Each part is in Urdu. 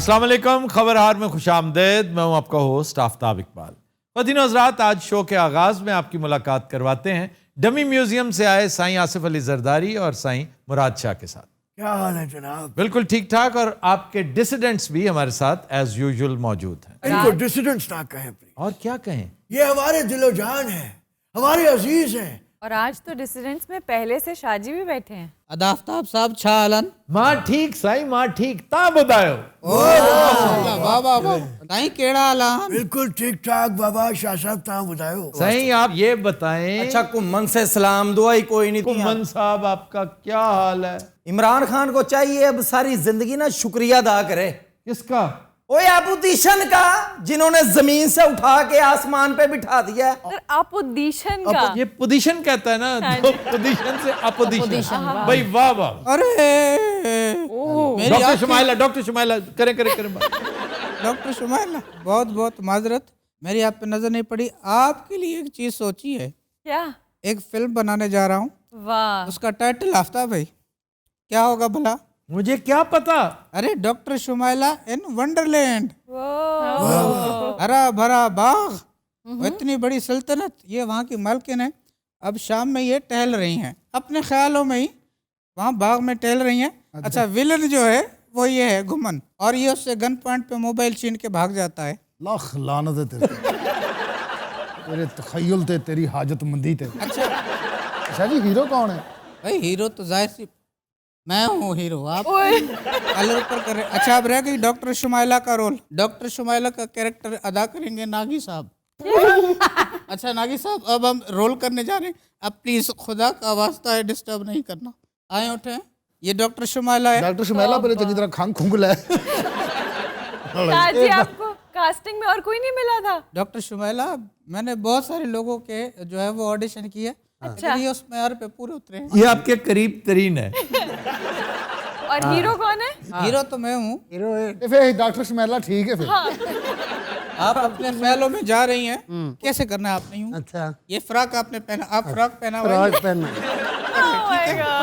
السلام علیکم، خبرہار میں خوش آمدید. میں ہوں آپ کا ہوسٹ آفتاب اقبال. خواتین و حضرات، آج شو کے آغاز میں آپ کی ملاقات کرواتے ہیں ڈمی میوزیم سے آئے سائیں آصف علی زرداری اور سائیں مراد شاہ کے ساتھ. کیا حال ہے جناب؟ بالکل ٹھیک ٹھاک، اور آپ کے ڈسیڈنٹس بھی ہمارے ساتھ ایز یوزول موجود ہیں. ان کو ڈسیڈنٹس نہ کہیں پلیز. اور کیا کہیں، یہ ہمارے دل و جان ہیں، ہمارے عزیز ہیں. اور آج تو ڈسیڈنٹس میں پہلے سے شاہ جی بھی بیٹھے ہیں. آفتاب صاحب چھا حالن ماں ٹھیک سائیں ماں ٹھیک تا بدایو. واہ واہ واہ بتائیں کیڑا حالان. بالکل ٹھیک ٹھاک بابا. شاہ صاحب تاں بتائیو. سائیں آپ یہ بتائیں، اچھا کمن سے سلام دعائی کوئی نہیں تھی. کمن صاحب آپ کا کیا حال ہے؟ عمران خان کو چاہیے اب ساری زندگی نا شکریہ ادا کرے. کس کا؟ اوے اپوزیشن کا، جنہوں نے زمین سے اٹھا کے آسمان پہ بٹھا دیا. سر اپوزیشن کا یہ پوزیشن کہتا ہے نا، تو پوزیشن سے اپوزیشن. بھائی واہ واہ. ارے ڈاکٹر شمائلہ، ڈاکٹر شمائلہ کریں ڈاکٹر شمائلہ بہت بہت معذرت، میری آپ پہ نظر نہیں پڑی. آپ کے لیے ایک چیز سوچی ہے، کیا؟ ایک فلم بنانے جا رہا ہوں، واہ، اس کا ٹائٹل آفتاب بھائی کیا ہوگا بھلا؟ مجھے کیا پتا. ارے ڈاکٹر شمائلہ ان ونڈرلینڈ. ہرا بھرا باغ، اتنی بڑی سلطنت، یہ وہاں کی ملکن ہے. اب شام میں یہ ٹہل رہی ہیں اپنے خیالوں میں ہی، وہاں باغ میں ٹہل رہی ہیں. اچھا ویلن جو ہے وہ یہ ہے گھمن، اور یہ اس سے گن پوائنٹ پہ موبائل چھین کے بھاگ جاتا ہے. لاکھ لعنت ہے تیرے تخیل تے، تیری حاجت مندی تے. اچھا جی ہیرو کون ہے؟ بھائی ہیرو تو ظاہر سی میں ہوں ہیرو، آپ کلر پر کر رہے. اچھا اب رہ گئی ڈاکٹر شمائلہ کا رول. ڈاکٹر شمائلہ کا کیریکٹر ادا کریں گے ناگی صاحب. اچھا ناگی صاحب اب ہم رول کرنے جا رہے ہیں، اب پلیز خدا کا واسطہ ہے ڈسٹرب نہیں کرنا. آئیں اٹھیں، یہ ڈاکٹر شمائلہ ہے. ڈاکٹر شمائلہ پہلے چنگی طرح کھنگ کھنگ لے. شاہ جی آپ کو کاسٹنگ میں اور کوئی نہیں ملا تھا؟ ڈاکٹر شمائلہ میں نے بہت سارے لوگوں کے جو ہے وہ آڈیشن کیے، یہ اس معیار پہ پورے اترے ہیں. یہ آپ کے قریب ترین ہے. اور ہیرو کون ہے؟ ہیرو تو میں ہوں. پھر ڈاکٹر شمائلہ ٹھیک ہے. پھر آپ اپنے خیالوں میں جا رہی ہیں، کیسے کرنا ہے آپ نہیں ہوں. اچھا یہ فراق آپ نے پہنا، آپ فراق پہنا ہوا ہے. فراق پہننا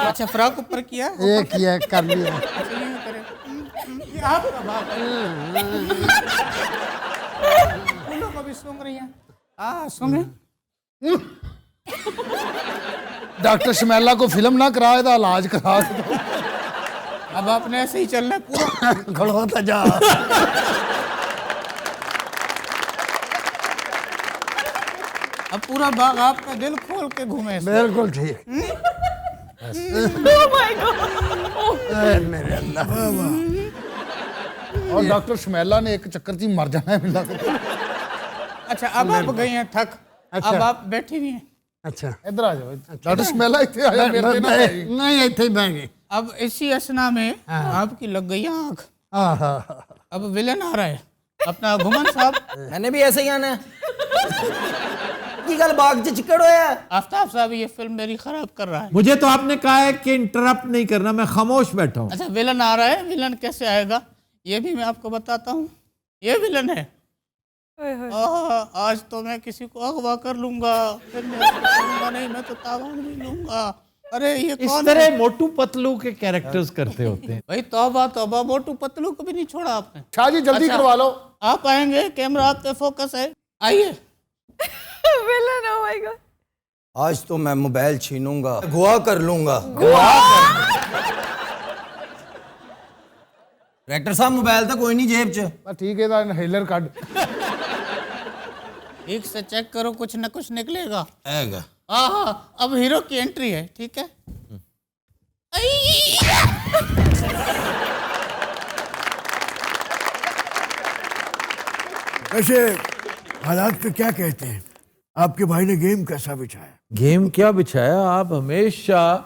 اچھا فراق اوپر کیا، یہ کیا کر لیا. یہ آپ کا باپ ہے. پھولوں کو بھی سونگ رہی ہیں. ہاں سونگیں. ڈاکٹر شمائلہ کو فلم نہ کرائے تھا، علاج کرا. اب آپ نے ایسے ہی چلنا ہے پورا. کھڑو تا جا. اب پورا باغ آپ کا دل کھول کے گھومے. بالکل ٹھیک. میرے اللہ. اور ڈاکٹر شمائلہ نے ایک چکر تھی مر جانا ہے ملا. اچھا اب آپ گئی ہیں تھک، اب آپ بیٹھی ہوئی ہیں. اچھا ادھر آ جاؤ. ڈاکٹر شمائلہ اتنے آیا میرے نہیں اتنے ہی بہ گئے. اب اسی اسنا میں آپ کی لگ گئی آنکھ. اب ویلن آ رہا ہے اپنا گھمن صاحب. میں نے بھی ایسے ہی آنا ہے. کی گل باغ چکڑ ہویا. آفتاب صاحب یہ فلم میری خراب کر رہا ہے. مجھے تو آپ نے کہا ہے کہ انٹرپٹ نہیں کرنا، میں خاموش بیٹھا ہوں. اچھا ویلن آ رہا ہے، ویلن کیسے آئے گا یہ بھی میں آپ کو بتاتا ہوں. یہ ویلن ہے. آج تو میں کسی کو اغوا کر لوں گا، پھر میں نہیں، میں تو تاوان بھی لوں گا. ارے یہ اس کون طرح ہے؟ موٹو پتلو کے کیریکٹرز کرتے ہوتے ہیں. بھائی توبہ توبہ، موٹو پتلو کو بھی نہیں چھوڑا آپ نے. شاہ جی جلدی کروا لو. آپ آئیں گے، کیمرہ آپ پہ فوکس ہے. آئیے. ویلن، او مائی گاڈ. آج تو میں موبائل چھینوں گا، گوا کر لوں گا. ڈائریکٹر صاحب موبائل تو کوئی نہیں جیب چ. ٹھیک ہے انہیلر کڈ. ٹھیک سے چیک کرو، کچھ نہ کچھ نکلے گا. آئے گا. ہاں اب ہیرو کی انٹری ہے. ٹھیک ہے. ویسے حالات پہ کیا کہتے ہیں؟ آپ کے بھائی نے گیم کیسا بچھایا؟ گیم کیا بچھایا، آپ ہمیشہ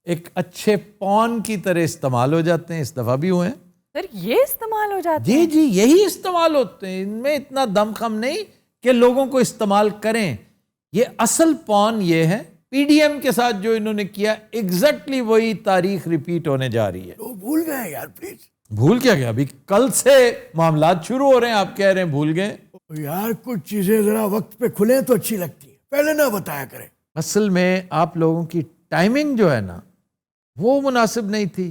ایک اچھے پون کی طرح استعمال ہو جاتے ہیں. اس دفعہ بھی ہوئے ہیں. سر یہ استعمال ہو جاتا ہے؟ جی جی یہی استعمال ہوتے ہیں. ان میں اتنا دم خم نہیں کہ لوگوں کو استعمال کریں. یہ اصل پون یہ ہے. پی ڈی ایم کے ساتھ جو انہوں نے کیا ایگزیکٹلی وہی تاریخ ریپیٹ ہونے جا رہی ہے. تو بھول گئے یار پلیز. بھول کیا گیا؟ ابھی کل سے معاملات شروع ہو رہے ہیں، آپ کہہ رہے ہیں بھول گئے. یار کچھ چیزیں ذرا وقت پہ کھلیں تو اچھی لگتی ہیں، پہلے نہ بتایا کریں. اصل میں آپ لوگوں کی ٹائمنگ جو ہے نا وہ مناسب نہیں تھی.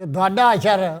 ਤੁਹਾਡਾ ਅਸ਼ਰ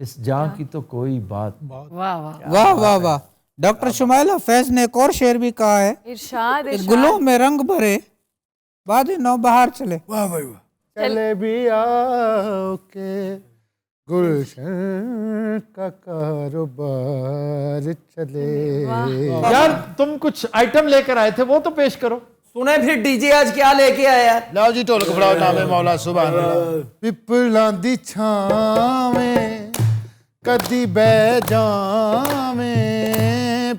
اس جاں کی تو کوئی بات. واہ واہ واہ واہ واہ. ڈاکٹر شمائلہ فیض نے ایک اور شعر بھی کہا ہے, ارشاد گلوں میں رنگ بھرے باد نو بہار چلے. واہ بھائی واہ. چلے بھی آؤ کے گلشن کا کاروبار چلے. یار تم کچھ آئٹم لے کر آئے تھے وہ تو پیش کرو. سنیں پھر ڈی جے آج کیا لے کے آیا. لاؤ جی ٹولک فڑاؤ نام مولا سبحان اللہ. پپلاں دی چھاویں کدی بہ جاویں,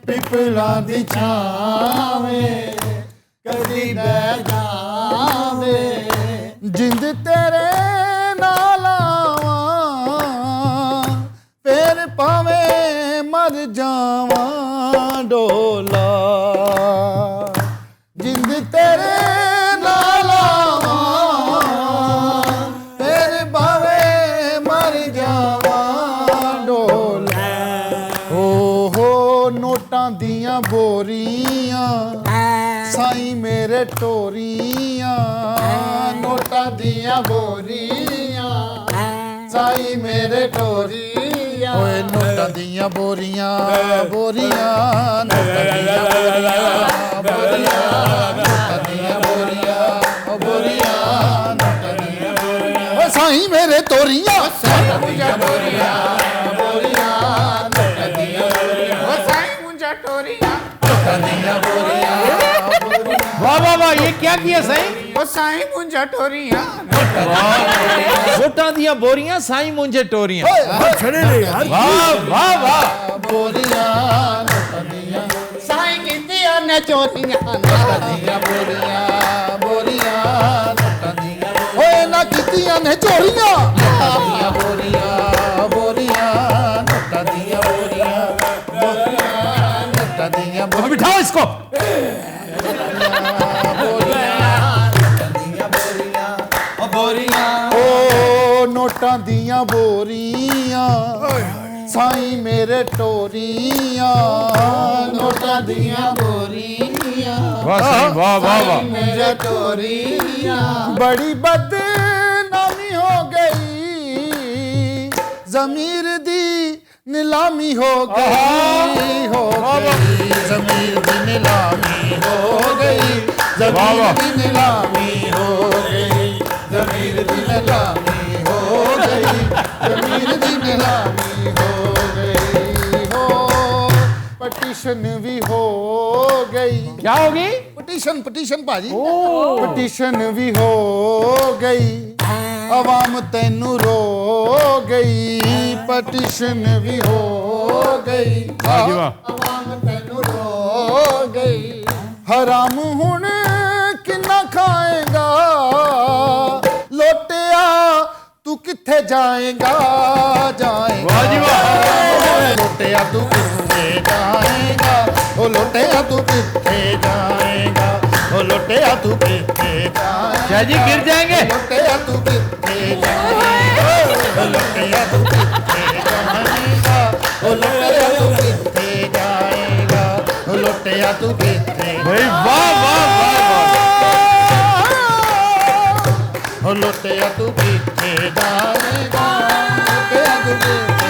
پپلاں دی چھاویں کدی بہ جاویں, جند تیرے نال آواں پھر پاویں مر جاواں ڈولا, جند تیرے نال آواں پھر پاویں مر جاواں ڈولا. او ہو نوٹاں دیاں بوریاں سائیں میرے ٹوریاں, نوٹاں دیاں بوریاں سائیں میرے ٹوریاں, اوے نوٹاں دیاں بوریاں بوریاں, نوٹاں دیاں بوریاں نوٹاں دیاں بوریاں بوریاں, نوٹاں دیاں بوریاں, اوے سائیں میرے ٹوریاں, نوٹاں دیاں بوریاں بوریاں, نوٹاں دیاں بوریاں, اوے سائیں مجھا ٹوریاں, نوٹاں دیاں بوریاں. واہ واہ واہ, یہ کیا کیا سائیں؟ وہ سائیں منجا ٹوریاں, نوٹاں دیاں بوریاں سائیں مونجے ٹوریاں. چھڑے نہیں یار. واہ واہ واہ. بوریاں نوٹاں دیاں سائیں کیتیاں نے چوریاں, بوریاں بوریاں نوٹاں دیاں, اوے نہ کیتیاں نے چوریاں, بوریاں بوریاں نوٹاں دیاں بوریاں نوٹاں دیاں اب بٹھاؤ اس کو. او نوٹاں دیاں بوریاں سائیں میرے ٹوریاں, نوٹاں دیاں بوریاں واہ سائیں, واہ واہ واہ. میرے ٹوریاں, بڑی بدنامی ہو گئی ضمیر دی نیلامی ہو گئی, ہو گئی ضمیر دی نیلامی ہو گئی, ضمیر دی نیلامی ہو گئی, ضمیر دی نیلامی ہو گئی, ضمیر دی نیلامی ہو گئی, ہو پٹیشن بھی ہو گئی. کیا ہوگی؟ پٹیشن باجی, پٹیشن بھی ہو گئی, عوام تینوں رو گئی, پٹیشن بھی ہو گئی, عوام تینوں رو گئی, حرام ہن کنا کھائے گا لوٹیا تو کتھے جائے گا, جائے گا لوٹیا تو کتھے جائے گا, او لوٹیا تو کتھے جائے گا, او لوٹیا تو کتھے جائے گا, شاہ جی گر جائیں گے. لوٹیا تو کتھے جائے گا, او لوٹیا تو کتھے جائے گا, او لوٹیا تو کتھے جائے گا, او لوٹیا تو کتھے بھائی واہ واہ واہ واہ. او لوٹیا تو کتھے جائے گا, لوٹیا تو کتھے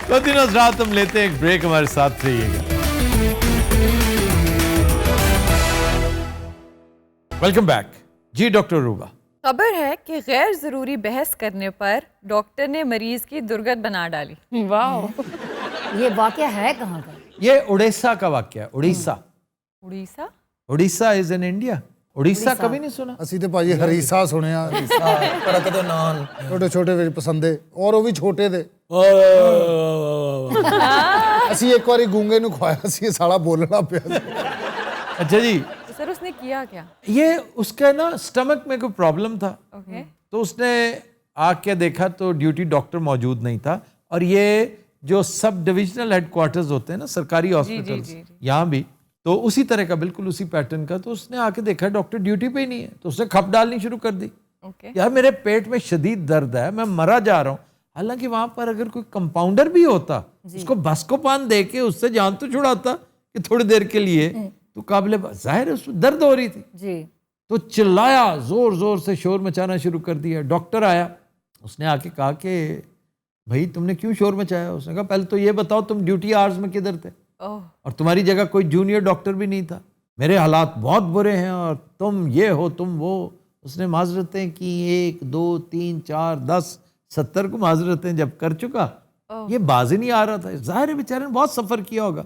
تو دنوں رات ہم لیتے ہیں ایک بریک, ہمارے ساتھ رہیے گا. Welcome back. جی ڈاکٹر روبا. خبر ہے کہ غیر ضروری بحث کرنے پر ڈاکٹر نے مریض کی درگت بنا ڈالی. واو, یہ واقعہ ہے کہاں کا؟ یہ اڑیسہ کا واقعہ ہے. اڑیسہ. اڑیسہ اڑیسہ از ان انڈیا. اڑیسہ کبھی نہیں سنا؟ ਅਸੀਂ ਤੇ ਭਾਜੀ ਹਰੀਸਾ ਸੁਣਿਆ, ਕੜਕ ਦੇ ਨਾਨ ਛੋਟੇ ਛੋਟੇ ਵਿੱਚ ਪਸੰਦੇ, ਔਰ ਉਹ ਵੀ ਛੋਟੇ ਦੇ. ਅਸੀਂ ਇੱਕ ਵਾਰੀ ਗੂੰਗੇ ਨੂੰ ਖਵਾਇਆ ਸੀ, ਇਹ ਸਾਲਾ ਬੋਲਣਾ ਪਿਆ ਸੀ. اچھا جی. سر اس نے کیا کیا؟ یہ اس کا نا سٹمک میں کوئی پرابلم تھا, اوکے. تو اس نے آ کے دیکھا تو ڈیوٹی ڈاکٹر موجود نہیں تھا, اور یہ جو سب ڈویژنل ہیڈ کوارٹرز ہوتے ہیں نا سرکاری ہاسپٹلز, یہاں بھی تو اسی طرح کا, بالکل اسی پیٹرن کا. تو اس نے آ کے دیکھا ڈاکٹر ڈیوٹی پہ ہی نہیں ہے, تو اس نے کھپ ڈالنی شروع کر دی. یار میرے پیٹ میں شدید درد ہے, میں مرا جا رہا ہوں, حالانکہ وہاں پر اگر کوئی کمپاؤنڈر بھی ہوتا اس کو بس کو پان دے کے اس سے جان تو چھڑاتا کہ تھوڑی دیر کے لیے، تو قابل ظاہر ہے اس کو درد ہو رہی تھی، جی تو چلایا، زور زور سے شور مچانا شروع کر دیا. ڈاکٹر آیا، اس نے آ کے کہا کہ بھائی تم نے کیوں شور مچایا؟ اس نے کہا پہلے تو یہ بتاؤ تم ڈیوٹی آورز میں کدھر تھے، اور تمہاری جگہ کوئی جونیئر ڈاکٹر بھی نہیں تھا، میرے حالات بہت برے ہیں اور تم یہ ہو تم وہ. اس نے معذرتیں کی، 1 2 3 4 10 70 کو معذرتیں جب کر چکا، یہ باز ہی نہیں آ رہا تھا. ظاہر ہے بیچارے نے بہت سفر کیا ہوگا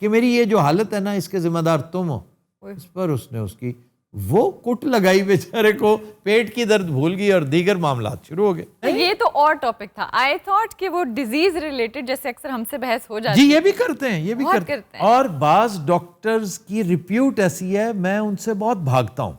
کہ میری یہ جو حالت ہے نا اس کے ذمہ دار تم ہو. اس پر اس نے اس کی وہ کٹ لگائی، بیچارے کو پیٹ کی درد بھول گئی اور دیگر معاملات شروع ہو گئے. یہ تو اور ٹاپک تھا. آئی تھاٹ کہ وہ ڈیزیز ریلیٹڈ جیسے اکثر ہم سے بحث ہو جاتی جی یہ بھی کرتے ہیں، یہ بھی بہت کرتے کرتے ہیں. ہیں. اور بعض ڈاکٹرز کی ریپیوٹ ایسی ہے میں ان سے بہت بھاگتا ہوں.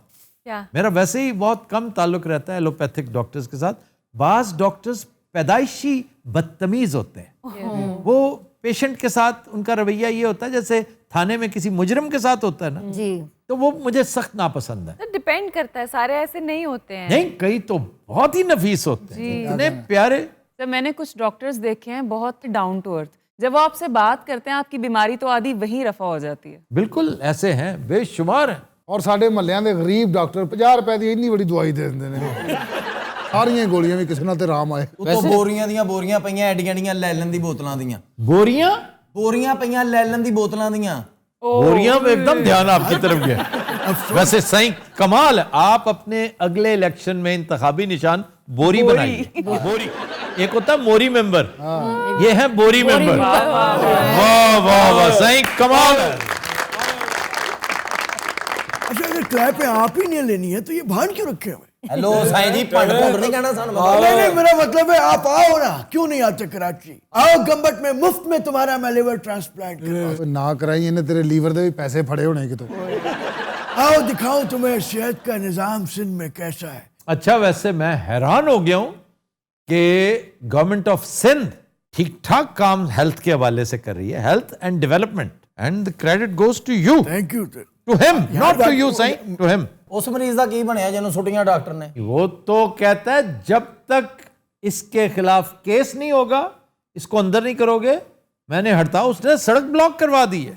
کیا میرا ویسے ہی بہت کم تعلق رہتا ہے ایلوپیتھک ڈاکٹرز کے ساتھ. بعض ڈاکٹرز پیدائشی بدتمیز ہوتے ہیں، وہ پیشنٹ کے ساتھ ان کا رویہ یہ ہوتا ہے جیسے تھانے میں کسی مجرم کے ساتھ ہوتا ہے نا، جی تو وہ مجھے سخت ناپسند ہے. ڈپینڈ کرتا ہے، سارے ایسے نہیں ہوتے ہیں. نہیں کئی تو بہت ہی نفیس ہوتے ہیں، اتنے پیارے. سر میں نے کچھ ڈاکٹرز دیکھے ہیں بہت ڈاؤن ٹو ارتھ، جب وہ آپ سے بات کرتے ہیں آپ کی بیماری تو آدھی وہیں رفع ہو جاتی ہے. بالکل ایسے ہیں، بے شمار ہیں. اور ساڈے محلیاں دے غریب ڈاکٹر 50 روپے دی اتنی بڑی دوائی دے دیندے نے، ساریاں گولیاں بھی کسی نال تے آرام آئے. تو بوریاں دیاں بوریاں پਈਆਂ ਐਡੀਆਂ ਐਡੀਆਂ ਲੈ ਲੈਣ ਦੀ ਬੋਤਲਾਂ ਦੀਆਂ. بوریاں ਬੋਰੀਆਂ ਪਈਆਂ ਲੈ ਲੈਣ ਦੀ ਬੋਤਲਾਂ ਦੀਆਂ. بوریاں میں ایک دم دھیان آپ کی طرف گیا. ویسے صحیح کمال ہے، آپ اپنے اگلے الیکشن میں انتخابی نشان بوری بنائیے. بوری ایک ہوتا ہے موری ممبر، یہ ہے بوری ممبر. واہ واہ واہ صحیح کمال ہے. اچھا اگر کرائے پہ آپ ہی نہیں لینی ہے تو یہ بھان کیوں رکھے ہوئے؟ ہیلو سائیں جی پنڈ پونڈ نہیں کہنا سانو. نہیں میرا مطلب ہے آپ آؤ نا، کیوں نہیں آتے کراچی؟ آؤ گمبٹ میں مفت میں تمہارا میں لیور ٹرانسپلانٹ کرواؤں. نہ کرائی انہیں تیرے لیور دے بھی پیسے پھڑے ہونے کے تو. آؤ دکھاؤں تمہیں صحت کا نظام سندھ میں کیسا ہے. اچھا ویسے میں حیران ہو گیا ہوں کہ گورنمنٹ آف سندھ ٹھیک ٹھاک کام ہیلتھ کے حوالے سے کر رہی ہے، health and development, and the credit goes to you. Thank you. To him, not to you, Sain, to him. اس مریض دا کی بنیا جنوں چھٹیاں ڈاکٹر نے؟ وہ تو کہتا ہے جب تک اس کے خلاف کیس نہیں ہوگا اس کو اندر نہیں کرو گے میں نے ہٹتا. اس نے سڑک بلاک کروا دی ہے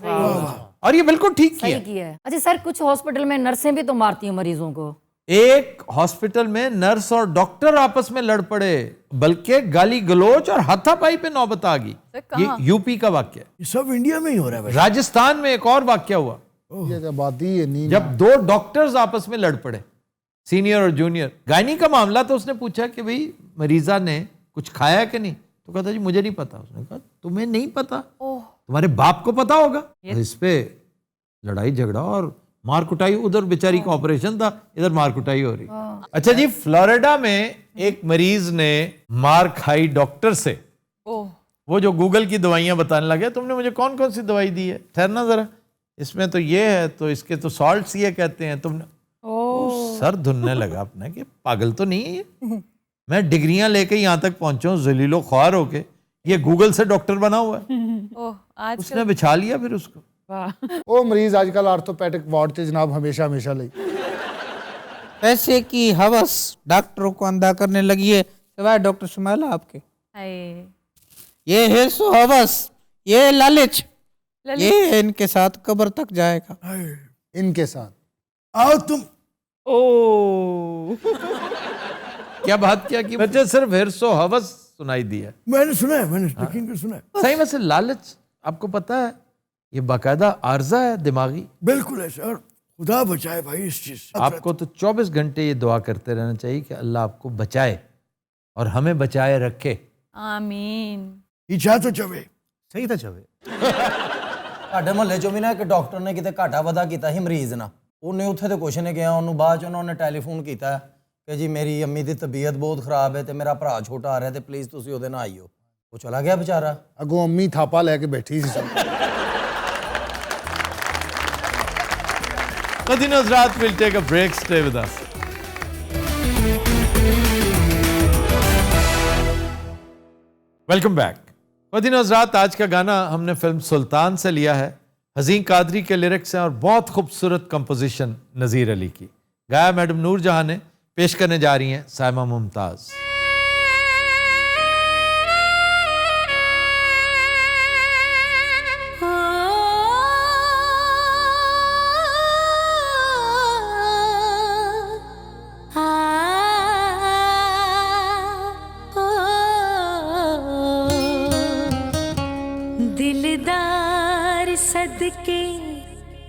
اور یہ بالکل ٹھیک کیا صحیح کیا ہے. اچھا سر کچھ ہاسپٹل میں نرسیں بھی تو مارتی ہیں مریضوں کو. ایک ہاسپٹل میں نرس اور ڈاکٹر آپس میں لڑ پڑے، بلکہ گالی گلوچ اور ہاتھا پائی پہ نوبت آ گئی. یہ یو پی کا واقعہ. یہ سب انڈیا میں ہی ہو رہا ہے. راجستھان میں ایک اور واقعہ ہوا یہ آبادی ہے نہیں. جب 2 ڈاکٹرز آپس میں لڑ پڑے، سینئر اور جونیئر. گائنی کا معاملہ تو اس نے پوچھا کہ بھئی مریضہ نے کچھ کھایا کہ نہیں، تو کہتا جی مجھے نہیں پتا. اس نے کہا تمہیں نہیں پتا، تمہارے باپ کو پتا ہوگا. اس پہ لڑائی جھگڑا اور مار کٹائی. ادھر بیچاری کا آپریشن تھا، ادھر مار کٹائی ہو رہی. اچھا جی فلوریڈا میں ایک مریض نے مار کھائی ڈاکٹر سے. وہ جو گوگل کی دوائیاں بتانے لگے، تم نے مجھے کون کون سی دوائی دی ہے، ٹھہرنا ذرا، اس میں تو یہ ہے تو اس کے تو سالٹس یہ کہتے ہیں، تم نے سر دھننے لگا اپنا کہ پاگل تو نہیں ہے یہ. میں ڈگریاں لے کے یہاں تک پہنچا ہوں ذلیل و خوار ہو کے، یہ گوگل سے ڈاکٹر بنا ہوا ہے. اس نے بچھا لیا پھر اس کو. وہ مریض آج کل آرتھوپیڈک وارڈ سے جناب ہمیشہ ہمیشہ لئی. پیسے کی ہوس ڈاکٹروں کو اندھا کرنے لگی ہے سوائے ڈاکٹر شمائلہ آپ کے. یہ ہرس و ہوس، یہ لالچ، یہ ان کے ساتھ قبر تک جائے گا. ان کے ساتھ آؤ تم. کیا بات کیا کہ مجھے صرف ہرس و ہوس سنائی دی ہے. میں نے سنا ہے، میں نے یقین کر سنا ہے. صحیح ویسے لالچ آپ کو پتا ہے یہ باقاعدہ عارضہ ہے دماغی. بالکل ایسا، اور خدا بچائے بھائی اس چیز سے. آپ کو تو 24 گھنٹے یہ دعا کرتے رہنا چاہیے کہ اللہ آپ کو بچائے اور ہمیں بچائے رکھے. آمین. پیچھا تو چوے. صحیح تھا چوے. ਤੁਹਾਡੇ ਮੁਹੱਲੇ ਚੋਂ ਵੀ ਨਾ ਇੱਕ ਡਾਕਟਰ ਨੇ ਕਿਤੇ ਘਾਟਾ ਵਾਧਾ ਕੀਤਾ ਸੀ ਮਰੀਜ਼ ਨਾਲ. ਉਹਨੇ ਉੱਥੇ ਤੇ ਕੁਛ ਨਹੀਂ ਗਿਆ, ਉਹਨੂੰ ਬਾਅਦ ਚ ਉਹਨਾਂ ਨੇ ਟੈਲੀਫੋਨ ਕੀਤਾ ਕਿ ਜੀ ਮੇਰੀ ਅੰਮੀ ਦੀ ਤਬੀਅਤ ਬਹੁਤ ਖਰਾਬ ਹੈ ਤੇ ਮੇਰਾ ਭਰਾ ਛੋਟਾ ਆ ਰਿਹਾ ਤੇ ਪਲੀਜ਼ ਤੁਸੀਂ ਉਹਦੇ ਨਾਲ ਆਈਓ. ਉਹ ਚਲਾ ਗਿਆ ਵਿਚਾਰਾ. ਅੱਗੋਂ ਅੰਮੀ ਥਾਪਾ ਲੈ ਕੇ ਬੈਠੀ ਸੀ ਸਭ. Madina Hazrat will take a break. Stay with us. Welcome back. Madina Hazrat آج کا گانا ہم نے فلم سلطان سے لیا ہے. حزین قادری کے لیرکس ہیں اور بہت خوبصورت کمپوزیشن نذیر علی کی. گایا میڈم نور جہاں نے. پیش کرنے جا رہی ہیں سائمہ ممتاز.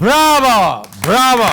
Bravo! Bravo!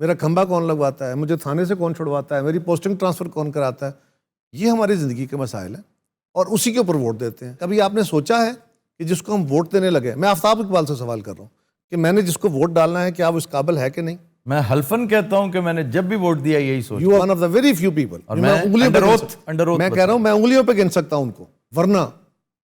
میرا کھمبا کون لگواتا ہے, مجھے تھانے سے کون چھڑواتا ہے, میری پوسٹنگ ٹرانسفر کون کراتا ہے. یہ ہماری زندگی کے مسائل ہیں اور اسی کے اوپر ووٹ دیتے ہیں. کبھی آپ نے سوچا ہے کہ جس کو ہم ووٹ دینے لگے, میں آفتاب اقبال سے سوال کر رہا ہوں کہ میں نے جس کو ووٹ ڈالنا ہے کیا وہ اس قابل ہے کہ نہیں؟ میں حلفن کہتا ہوں کہ میں نے جب بھی ووٹ دیا یہی سوچا. You are one of the very few people. میں کہہ رہا ہوں میں انگلیوں پہ گن سکتا ہوں ان کو, ورنہ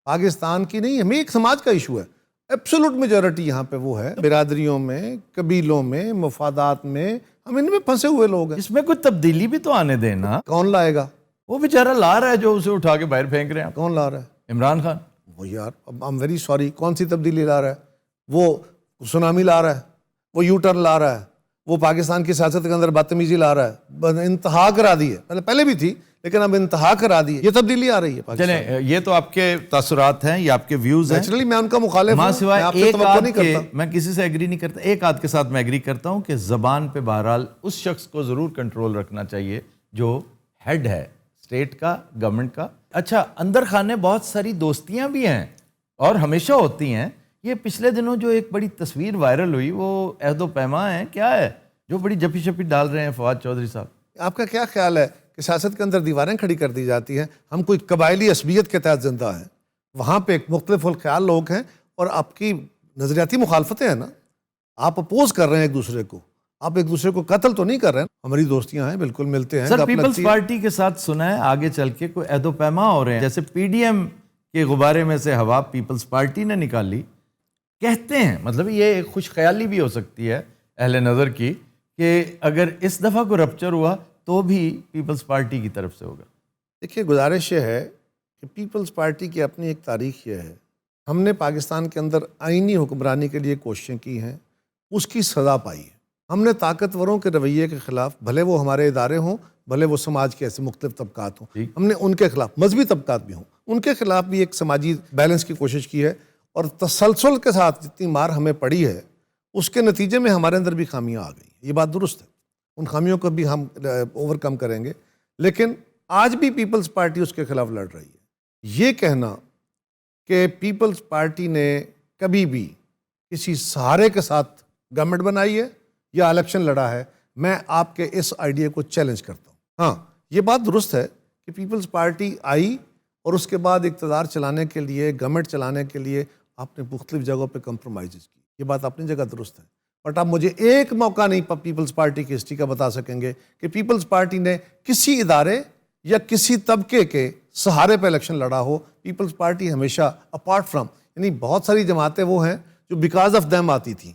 پاکستان کی نہیں, ہمیں ایک سماج کا ایشو ہے. ایبسولوٹ میجورٹی یہاں پہ وہ ہے, برادریوں میں, قبیلوں میں, مفادات میں, ہم ان میں پھنسے ہوئے لوگ ہیں. اس میں کوئی تبدیلی بھی تو آنے دینا. کون لائے گا؟ وہ بیچارہ لا رہا ہے جو اسے اٹھا کے باہر پھینک رہے ہیں. کون لا رہا ہے؟ عمران خان. وہ یار آئی ایم ویری سوری, کون سی تبدیلی لا رہا ہے؟ وہ سونامی لا رہا ہے, وہ یو ٹرن لا رہا ہے, وہ پاکستان کی سیاست کے اندر بدتمیزی لا رہا ہے, انتہا کرا دی ہے. پہلے بھی تھی لیکن اب انتہا کرا دی ہے. یہ تبدیلی آ رہی ہے پاکستان. چلیں, یہ تو آپ کے تاثرات ہیں, یہ آپ کے ویوز ہیں. نیچرلی میں ان کا مخالف ہوں, سوائے میں آپ سے ایک توقع آدھ نہیں کے, کرتا. میں کسی سے ایگری نہیں کرتا. ایک آدھ کے ساتھ میں ایگری کرتا ہوں کہ زبان پہ بہرحال اس شخص کو ضرور کنٹرول رکھنا چاہیے جو ہیڈ ہے اسٹیٹ کا, گورنمنٹ کا. اچھا, اندر خانے بہت ساری دوستیاں بھی ہیں اور ہمیشہ ہوتی ہیں. یہ پچھلے دنوں جو ایک بڑی تصویر وائرل ہوئی وہ عہد و پیما ہے, کیا ہے جو بڑی جپی شپی ڈال رہے ہیں فواد چودھری صاحب؟ آپ کا کیا خیال ہے کہ سیاست کے اندر دیواریں کھڑی کر دی جاتی ہیں؟ ہم کوئی قبائلی عصبیت کے تحت زندہ ہیں, وہاں پہ ایک مختلف الخیال لوگ ہیں اور آپ کی نظریاتی مخالفتیں ہیں نا, آپ اپوز کر رہے ہیں ایک دوسرے کو, آپ ایک دوسرے کو قتل تو نہیں کر رہے ہیں. ہماری دوستیاں ہیں, بالکل ملتے ہیں. سر پیپلز پارٹی کے ساتھ سنا ہے آگے چل کے کوئی عہد و پیما ہو رہے ہیں, جیسے پی ڈی ایم کے غبارے میں سے ہوا پیپلز پارٹی نے نکالی. کہتے ہیں, مطلب یہ ایک خوش خیالی بھی ہو سکتی ہے اہل نظر کی, کہ اگر اس دفعہ کو رپچر ہوا تو بھی پیپلز پارٹی کی طرف سے ہوگا. دیکھیے, گزارش یہ ہے کہ پیپلز پارٹی کی اپنی ایک تاریخ یہ ہے, ہم نے پاکستان کے اندر آئینی حکمرانی کے لیے کوششیں کی ہیں, اس کی سزا پائی ہے. ہم نے طاقتوروں کے رویے کے خلاف, بھلے وہ ہمارے ادارے ہوں, بھلے وہ سماج کے ایسے مختلف طبقات ہوں, ہم نے ان کے خلاف, مذہبی طبقات بھی ہوں, ان کے خلاف بھی ایک سماجی بیلنس کی کوشش کی ہے. اور تسلسل کے ساتھ جتنی مار ہمیں پڑی ہے اس کے نتیجے میں ہمارے اندر بھی خامیاں آ گئی. یہ بات درست ہے, ان خامیوں کو بھی ہم اوور کم کریں گے, لیکن آج بھی پیپلز پارٹی اس کے خلاف لڑ رہی ہے. یہ کہنا کہ پیپلز پارٹی نے کبھی بھی کسی سہارے کے ساتھ گورنمنٹ بنائی ہے یا الیکشن لڑا ہے, میں آپ کے اس آئیڈیا کو چیلنج کرتا ہوں. ہاں, یہ بات درست ہے کہ پیپلز پارٹی آئی اور اس کے بعد اقتدار چلانے کے لیے, گورنمنٹ چلانے کے لیے آپ نے مختلف جگہوں پہ کمپرومائزز کی. یہ بات اپنی جگہ درست ہے, بٹ آپ مجھے ایک موقع نہیں پیپلز پارٹی کی ہسٹری کا بتا سکیں گے کہ پیپلز پارٹی نے کسی ادارے یا کسی طبقے کے سہارے پہ الیکشن لڑا ہو. پیپلز پارٹی ہمیشہ اپارٹ فرام, یعنی بہت ساری جماعتیں وہ ہیں جو بیکاز آف دیم آتی تھیں,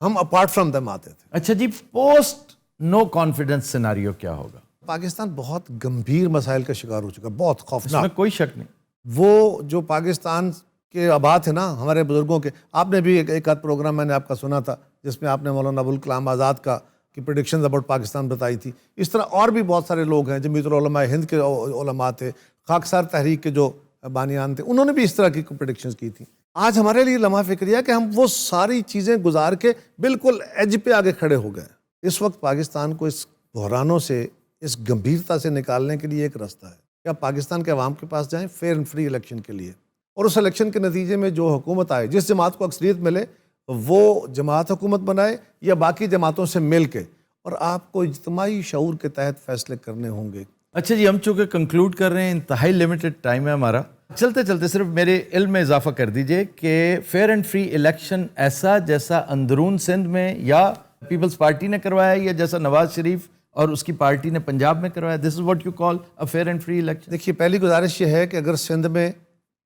ہم اپارٹ فرام دیم آتے تھے. اچھا جی, پوسٹ نو کانفیڈنس سیناریو کیا ہوگا؟ پاکستان بہت گمبھیر مسائل کا شکار ہو چکا, بہت خوفناک. اس میں کوئی شک نہیں. وہ جو پاکستان کے آباد تھے نا ہمارے بزرگوں کے, آپ نے بھی ایک آدھ پروگرام میں نے آپ کا سنا تھا جس میں آپ نے مولانا ابوالکلام آزاد کا کی پریڈکشنز اباؤٹ پاکستان بتائی تھی. اس طرح اور بھی بہت سارے لوگ ہیں, جمعیت العلماء ہند کے علماء تھے, خاکسار تحریک کے جو بانیان تھے, انہوں نے بھی اس طرح کی پریڈکشنز کی تھی. آج ہمارے لیے لمحہ فکریہ کہ ہم وہ ساری چیزیں گزار کے بالکل ایج پہ آگے کھڑے ہو گئے. اس وقت پاکستان کو اس بحرانوں سے, اس گمبھیرتا سے نکالنے کے لیے ایک راستہ ہے کہ آپ پاکستان کے عوام کے پاس جائیں فیئر اینڈ فری الیکشن کے لیے, اور اس الیکشن کے نتیجے میں جو حکومت آئے, جس جماعت کو اکثریت ملے وہ جماعت حکومت بنائے یا باقی جماعتوں سے مل کے, اور آپ کو اجتماعی شعور کے تحت فیصلے کرنے ہوں گے. اچھا جی, ہم چونکہ کنکلوڈ کر رہے ہیں, انتہائی لمیٹڈ ٹائم ہے ہمارا, چلتے چلتے صرف میرے علم میں اضافہ کر دیجئے کہ فیئر اینڈ فری الیکشن ایسا جیسا اندرون سندھ میں یا پیپلز پارٹی نے کروایا یا جیسا نواز شریف اور اس کی پارٹی نے پنجاب میں کروایا, this is what you call a fair and free election? دیکھیے, پہلی گزارش یہ ہے کہ اگر سندھ میں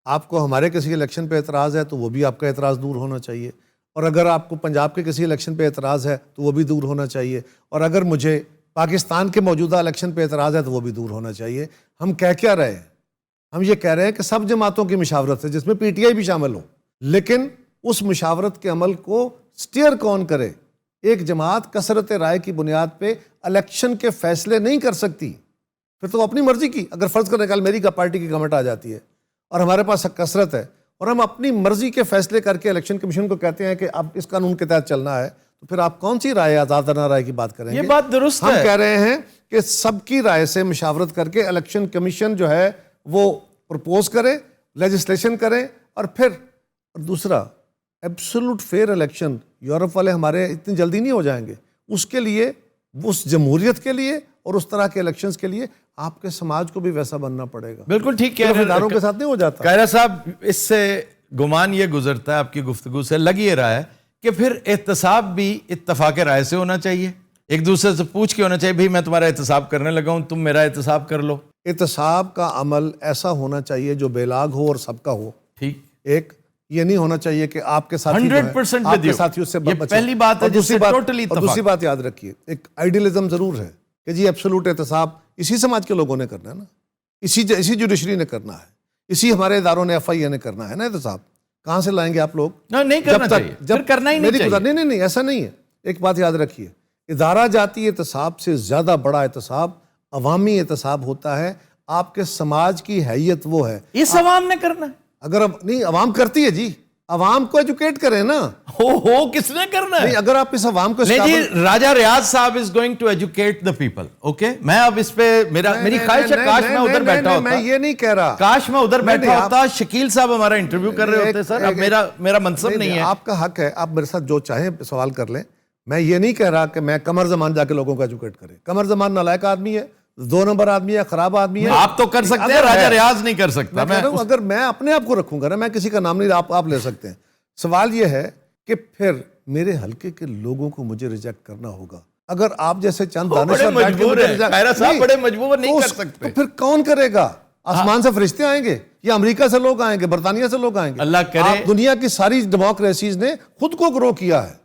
آپ کو ہمارے کسی الیکشن پہ اعتراض ہے تو وہ بھی آپ کا اعتراض دور ہونا چاہیے, اور اگر آپ کو پنجاب کے کسی الیکشن پہ اعتراض ہے تو وہ بھی دور ہونا چاہیے, اور اگر مجھے پاکستان کے موجودہ الیکشن پہ اعتراض ہے تو وہ بھی دور ہونا چاہیے. ہم کہہ کیا رہے ہیں؟ ہم یہ کہہ رہے ہیں کہ سب جماعتوں کی مشاورت ہے جس میں پی ٹی آئی بھی شامل ہو, لیکن اس مشاورت کے عمل کو سٹیئر کون کرے؟ ایک جماعت کثرت رائے کی بنیاد پہ الیکشن کے فیصلے نہیں کر سکتی, پھر تو اپنی مرضی کی, اگر فرض کرنے کا میری کا پارٹی کی گورنمنٹ آ جاتی ہے اور ہمارے پاس کثرت ہے اور ہم اپنی مرضی کے فیصلے کر کے الیکشن کمیشن کو کہتے ہیں کہ اب اس قانون کے تحت چلنا ہے, تو پھر آپ کون سی رائے, آزادانہ رائے کی بات کریں گے؟ یہ بات درست ہم ہے. کہہ رہے ہیں کہ سب کی رائے سے مشاورت کر کے الیکشن کمیشن جو ہے وہ پرپوز کرے, لیجسلیشن کرے, اور پھر دوسرا ایبسولوٹ فیئر الیکشن. یورپ والے ہمارے اتنی جلدی نہیں ہو جائیں گے, اس کے لیے اس جمہوریت کے لیے اور اس طرح کے الیکشنز کے لیے آپ کے سماج کو بھی ویسا بننا پڑے گا. بالکل ٹھیک کہہ رہے ہیں. اداروں کے ساتھ نہیں ہو جاتا. قاہرہ صاحب اس سے گمان یہ گزرتا ہے آپ کی گفتگو سے، لگ یہ رہا ہے کہ پھر احتساب بھی اتفاق رائے سے ہونا چاہیے، ایک دوسرے سے پوچھ کے ہونا چاہیے بھئی میں تمہارا احتساب کرنے لگا ہوں، تم میرا احتساب کر لو. احتساب کا عمل ایسا ہونا چاہیے جو بے لاگ ہو اور سب کا ہو. ٹھیک. ایک یہ نہیں ہونا چاہیے کہ آپ کے ساتھی 100% آپ کے ساتھی اس سے یہ پہلی بات ہے جس سے ٹوٹلی اتفاق. دوسری بات یاد رکھیے، ایک آئیڈیلزم ضرور ہے کہ جی ایبسولوٹ احتساب اسی سماج کے لوگوں نے کرنا ہے نا، اسی جوڈیشری نے کرنا ہے، اسی ہمارے اداروں نے FIA نے کرنا ہے نا احتساب. کہاں سے لائیں گے آپ لوگ؟ نہیں کرنا چاہیے، پھر کرنا ہی نہیں چاہیے. نہیں ایسا نہیں ہے. ایک بات یاد رکھیے، ادارہ جاتی احتساب سے زیادہ بڑا احتساب عوامی احتساب ہوتا ہے. آپ کے سماج کی حیثیت وہ ہے. اس عوام نے کرنا ہے. اگر نہیں عوام کرتی ہے جی، عوام کو ایجوکیٹ کریں نا. ہو کس نے کرنا ہے؟ نہیں اگر آپ اس عوام کو نہیں جی، Raja Riaz Sahab is going to educate the people. Okay, میں اب اس پہ میری خواہش ہے کاش میں ادھر بیٹھا ہوتا. میں یہ نہیں کہہ رہا، کاش میں ادھر بیٹھا ہوتا. شکیل صاحب ہمارا انٹرویو کر رہے ہوتے. سر اب میرا منصب نہیں ہے. آپ کا حق ہے، آپ میرے ساتھ جو چاہیں سوال کر لیں. میں یہ نہیں کہہ رہا کہ میں قمر زمان جا کے لوگوں کو ایجوکیٹ کریں. قمر زمان نالائق آدمی ہے، 2 نمبر آدمی ہے، خراب آدمی ہے. آپ تو کر سکتے ہیں، راجہ ریاض نہیں کر سکتا. اگر میں اپنے آپ کو رکھوں گا نا، میں کسی کا نام نہیں، آپ لے سکتے ہیں. سوال یہ ہے کہ پھر میرے حلقے کے لوگوں کو مجھے ریجیکٹ کرنا ہوگا. اگر آپ جیسے چند دانشور بڑے مجبور نہیں کر سکتے، تو پھر کون کرے گا؟ آسمان سے فرشتے آئیں گے یا امریکہ سے لوگ آئیں گے، برطانیہ سے لوگ آئیں گے؟ اللہ کرے. دنیا کی ساری ڈیموکریسیز نے خود کو گرو کیا ہے،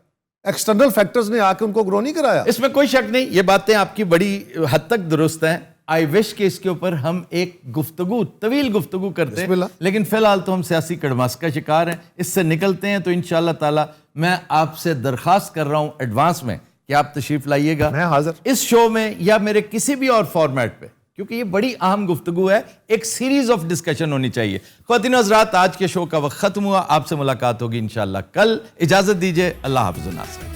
ایکسٹرنل فیکٹرز نے آ کے ان کو گرو نہیں کرایا. اس میں کوئی شک نہیں، یہ باتیں آپ کی بڑی حد تک درست ہیں. آئی وش کہ اس کے اوپر ہم ایک طویل گفتگو کرتے ہیں، لیکن فی الحال تو ہم سیاسی کڑماس کا شکار ہیں. اس سے نکلتے ہیں تو انشاءاللہ تعالی میں آپ سے درخواست کر رہا ہوں ایڈوانس میں کہ آپ تشریف لائیے گا. میں حاضر. اس شو میں یا میرے کسی بھی اور فارمیٹ پہ، کیونکہ یہ بڑی اہم گفتگو ہے، ایک سیریز آف ڈسکشن ہونی چاہیے. خواتین و حضرات، آج کے شو کا وقت ختم ہوا. آپ سے ملاقات ہوگی انشاءاللہ کل. اجازت دیجیے. اللہ حافظ.